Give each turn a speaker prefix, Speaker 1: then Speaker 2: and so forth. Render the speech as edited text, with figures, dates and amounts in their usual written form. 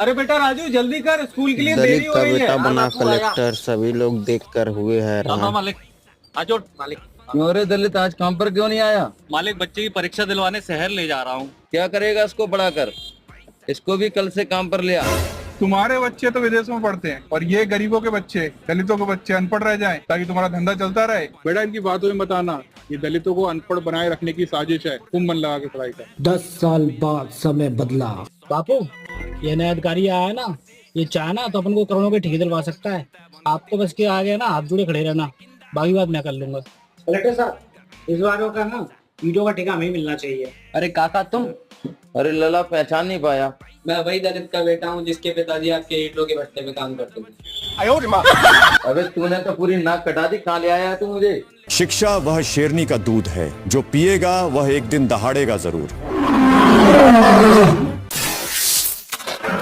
Speaker 1: अरे बेटा राजू जल्दी कर, स्कूल के लिए देरी
Speaker 2: दलित
Speaker 1: हो
Speaker 2: का
Speaker 1: रही है।
Speaker 2: बेटा
Speaker 1: हाँ,
Speaker 2: बना
Speaker 1: बापू आया।
Speaker 2: कलेक्टर, सभी लोग देखकर हुए
Speaker 3: हाँ
Speaker 2: हैरान।
Speaker 3: मालिक। आज मालिक।
Speaker 4: क्यों रे दलित, आज काम पर क्यों नहीं आया?
Speaker 3: मालिक बच्चे की परीक्षा दिलवाने शहर ले जा रहा हूँ।
Speaker 4: क्या करेगा इसको पढ़ाकर? इसको भी कल से काम पर ले आ।
Speaker 5: तुम्हारे बच्चे तो विदेशों में पढ़ते हैं और ये गरीबों के बच्चे, दलितों के बच्चे अनपढ़ रह जाएं ताकि तुम्हारा धंधा चलता रहे। बेटा इनकी बातों में बताना, ये दलितों को अनपढ़ बनाए रखने की साजिश है। तुम मन लगा के पढ़ाई कर।
Speaker 6: 10 साल बाद समय बदला। बापू, ये नया अधिकारी आया है ना, ये चाहे ना तो अपन को करोड़ों के ठेके दिलवा सकता है। आपको बस के आ गया ना, हाथ जुड़े खड़े रहना, बाकी बात मैं कर लूंगा।
Speaker 7: कलेक्टर साहब, इस बार का ना वीडियो का ठेका हमें मिलना चाहिए।
Speaker 4: अरे काका तुम? अरे लला, पहचान नहीं पाया।
Speaker 1: मैं वही दलित का बेटा हूँ जिसके पिताजी आपके ईंटों के भट्टे में काम करते थे।
Speaker 4: अबे तूने तो पूरी नाक कटा दी, कहाँ ले आया तू मुझे?
Speaker 8: शिक्षा वह शेरनी का दूध है जो पिएगा वह एक दिन दहाड़ेगा जरूर।